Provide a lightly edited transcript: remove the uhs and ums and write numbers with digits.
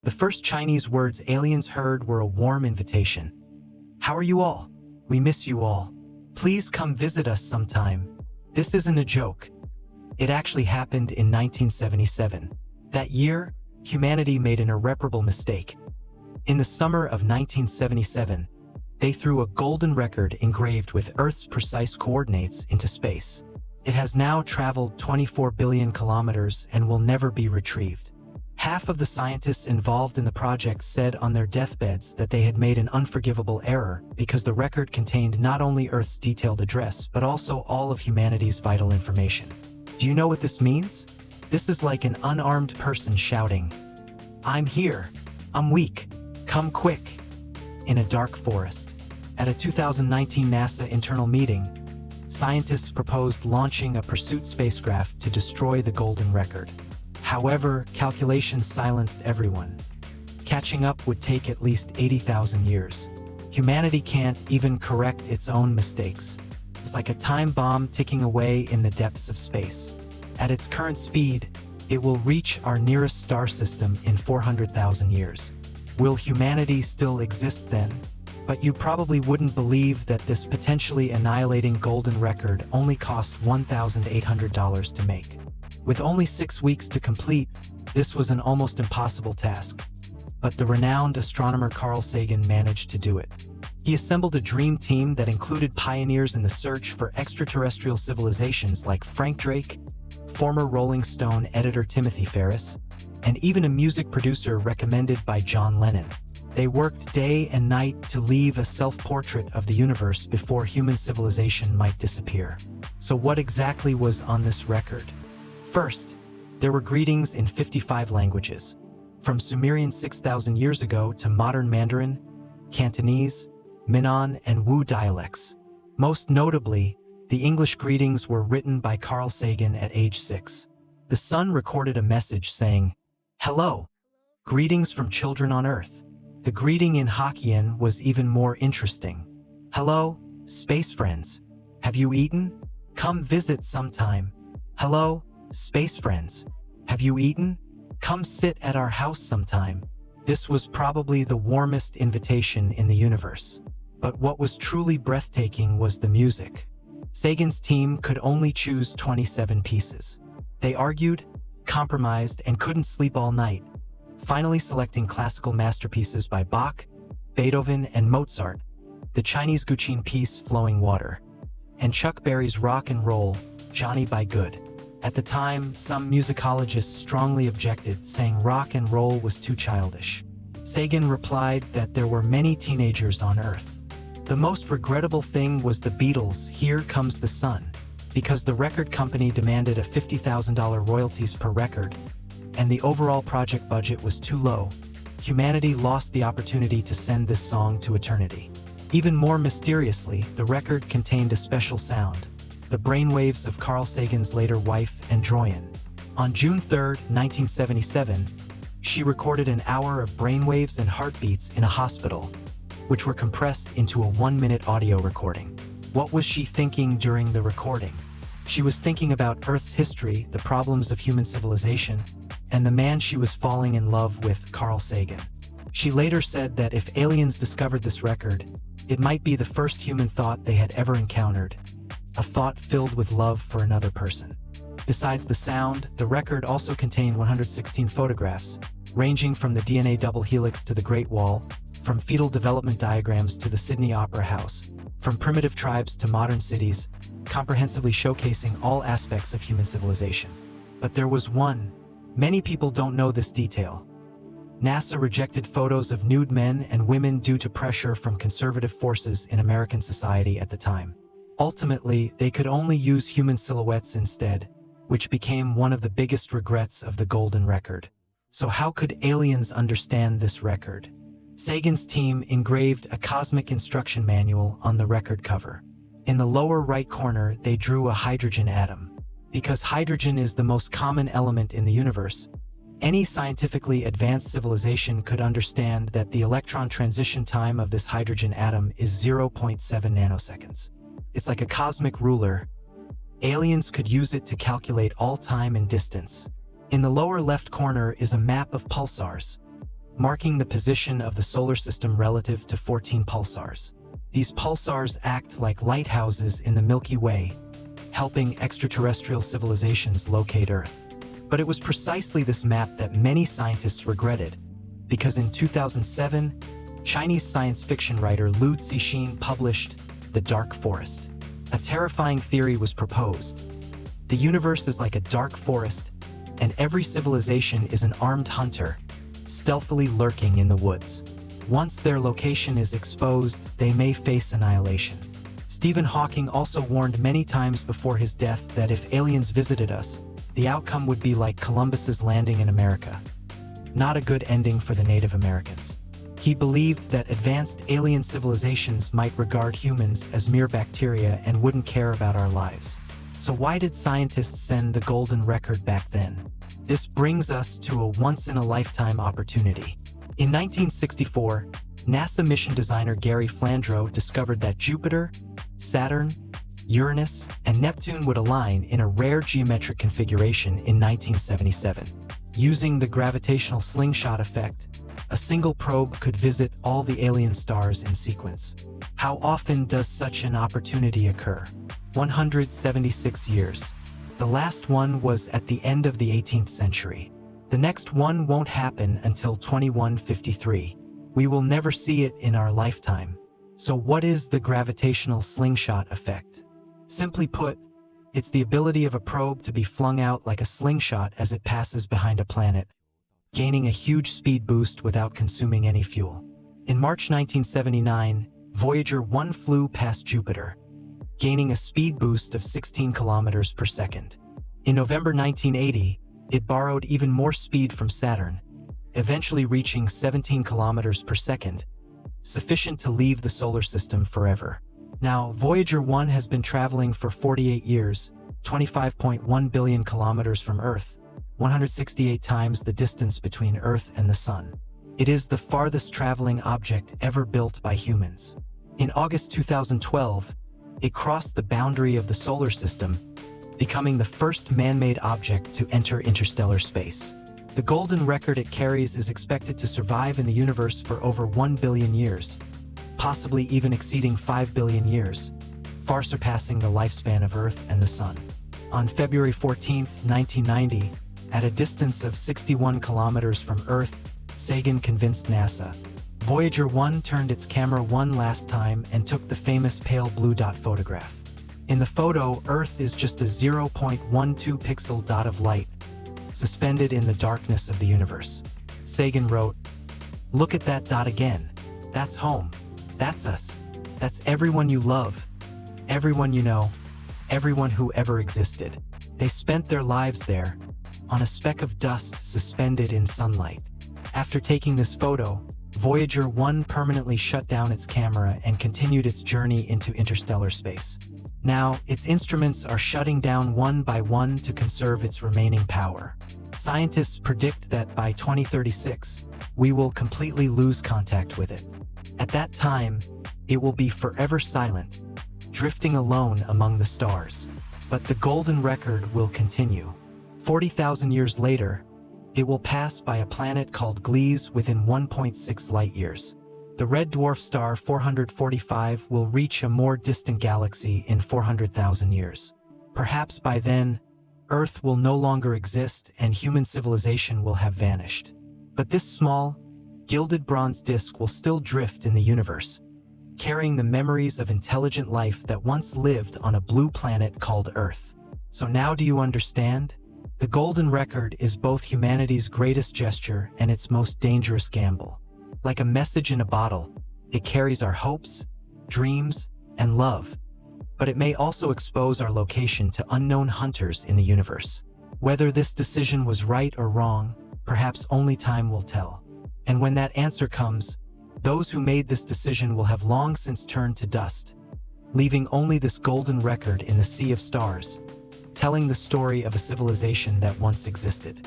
The first Chinese words aliens heard were a warm invitation. "How are you all? We miss you all. Please come visit us sometime." This isn't a joke. It actually happened in 1977. That year, humanity made an irreparable mistake. In the summer of 1977, they threw a golden record engraved with Earth's precise coordinates into space. It has now traveled 24 billion kilometers and will never be retrieved. Half of the scientists involved in the project said on their deathbeds that they had made an unforgivable error because the record contained not only Earth's detailed address but also all of humanity's vital information. Do you know what this means? This is like an unarmed person shouting, "I'm here. I'm weak. Come quick." In a dark forest. At a 2019 NASA internal meeting, scientists proposed launching a pursuit spacecraft to destroy the golden record. However, calculations silenced everyone. Catching up would take at least 80,000 years. Humanity can't even correct its own mistakes. It's like a time bomb ticking away in the depths of space. At its current speed, it will reach our nearest star system in 400,000 years. Will humanity still exist then? But you probably wouldn't believe that this potentially annihilating golden record only cost $1,800 to make. With only 6 weeks to complete, this was an almost impossible task. But the renowned astronomer Carl Sagan managed to do it. He assembled a dream team that included pioneers in the search for extraterrestrial civilizations like Frank Drake, former Rolling Stone editor Timothy Ferris, and even a music producer recommended by John Lennon. They worked day and night to leave a self-portrait of the universe before human civilization might disappear. So what exactly was on this record? First, there were greetings in 55 languages, from Sumerian 6,000 years ago to modern Mandarin, Cantonese, Minnan, and Wu dialects. Most notably, the English greetings were written by Carl Sagan at age 6. The Sun recorded a message saying, "Hello, greetings from children on Earth." The greeting in Hokkien was even more interesting. "Hello, space friends. Have you eaten? Come visit sometime. Hello, space friends. Have you eaten? Come sit at our house sometime." This was probably the warmest invitation in the universe. But what was truly breathtaking was the music. Sagan's team could only choose 27 pieces. They argued, compromised, and couldn't sleep all night, finally selecting classical masterpieces by Bach, Beethoven, and Mozart, the Chinese Guqin piece Flowing Water, and Chuck Berry's rock and roll, Johnny Be Good. At the time, some musicologists strongly objected, saying rock and roll was too childish. Sagan replied that there were many teenagers on Earth. The most regrettable thing was the Beatles' Here Comes the Sun, because the record company demanded a $50,000 royalties per record, and the overall project budget was too low. Humanity lost the opportunity to send this song to eternity. Even more mysteriously, the record contained a special sound, the brainwaves of Carl Sagan's later wife, Androyan. On June 3, 1977, she recorded an hour of brainwaves and heartbeats in a hospital, which were compressed into a 1-minute audio recording. What was she thinking during the recording? She was thinking about Earth's history, the problems of human civilization, and the man she was falling in love with, Carl Sagan. She later said that if aliens discovered this record, it might be the first human thought they had ever encountered, a thought filled with love for another person. Besides the sound, the record also contained 116 photographs, ranging from the DNA double helix to the Great Wall, from fetal development diagrams to the Sydney Opera House, from primitive tribes to modern cities, comprehensively showcasing all aspects of human civilization. But there was one. Many people don't know this detail. NASA rejected photos of nude men and women due to pressure from conservative forces in American society at the time. Ultimately, they could only use human silhouettes instead, which became one of the biggest regrets of the golden record. So how could aliens understand this record? Sagan's team engraved a cosmic instruction manual on the record cover. In the lower right corner, they drew a hydrogen atom. Because hydrogen is the most common element in the universe, any scientifically advanced civilization could understand that the electron transition time of this hydrogen atom is 0.7 nanoseconds. It's like a cosmic ruler. Aliens could use it to calculate all time and distance. In the lower left corner is a map of pulsars. marking the position of the solar system relative to 14 pulsars. These pulsars act like lighthouses in the Milky Way, helping extraterrestrial civilizations locate Earth. But it was precisely this map that many scientists regretted, because in 2007, Chinese science fiction writer Liu Cixin published The Dark Forest. A terrifying theory was proposed. The universe is like a dark forest, and every civilization is an armed hunter, stealthily lurking in the woods. Once their location is exposed, they may face annihilation. Stephen Hawking also warned many times before his death that if aliens visited us, the outcome would be like Columbus's landing in America. Not a good ending for the Native Americans. He believed that advanced alien civilizations might regard humans as mere bacteria and wouldn't care about our lives. So why did scientists send the Golden Record back then? This brings us to a once-in-a-lifetime opportunity. In 1964, NASA mission designer Gary Flandreau discovered that Jupiter, Saturn, Uranus, and Neptune would align in a rare geometric configuration in 1977. Using the gravitational slingshot effect, a single probe could visit all the alien stars in sequence. How often does such an opportunity occur? 176 years. The last one was at the end of the 18th century. The next one won't happen until 2153. We will never see it in our lifetime. So what is the gravitational slingshot effect? Simply put, it's the ability of a probe to be flung out like a slingshot as it passes behind a planet, gaining a huge speed boost without consuming any fuel. In March 1979, Voyager 1 flew past Jupiter, gaining a speed boost of 16 kilometers per second. In November 1980, it borrowed even more speed from Saturn, eventually reaching 17 kilometers per second, sufficient to leave the solar system forever. Now, Voyager 1 has been traveling for 48 years, 25.1 billion kilometers from Earth, 168 times the distance between Earth and the Sun. It is the farthest traveling object ever built by humans. In August 2012, it crossed the boundary of the solar system, becoming the first man-made object to enter interstellar space. The golden record it carries is expected to survive in the universe for over 1 billion years, possibly even exceeding 5 billion years, far surpassing the lifespan of Earth and the Sun. On February 14, 1990, at a distance of 61 kilometers from Earth, Sagan convinced NASA. Voyager 1 turned its camera one last time and took the famous pale blue dot photograph. In the photo, Earth is just a 0.12 pixel dot of light, suspended in the darkness of the universe. Sagan wrote, "Look at that dot again. That's home. That's us. That's everyone you love, everyone you know, everyone who ever existed. They spent their lives there, on a speck of dust suspended in sunlight." After taking this photo, Voyager 1 permanently shut down its camera and continued its journey into interstellar space. Now, its instruments are shutting down one by one to conserve its remaining power. Scientists predict that by 2036, we will completely lose contact with it. At that time, it will be forever silent, drifting alone among the stars. But the golden record will continue. 40,000 years later, it will pass by a planet called Gliese within 1.6 light-years. The red dwarf star 445 will reach a more distant galaxy in 400,000 years. Perhaps by then, Earth will no longer exist and human civilization will have vanished. But this small, gilded bronze disk will still drift in the universe, carrying the memories of intelligent life that once lived on a blue planet called Earth. So now do you understand? The golden record is both humanity's greatest gesture and its most dangerous gamble. Like a message in a bottle, it carries our hopes, dreams, and love. But it may also expose our location to unknown hunters in the universe. Whether this decision was right or wrong, perhaps only time will tell. And when that answer comes, those who made this decision will have long since turned to dust, leaving only this golden record in the sea of stars, telling the story of a civilization that once existed.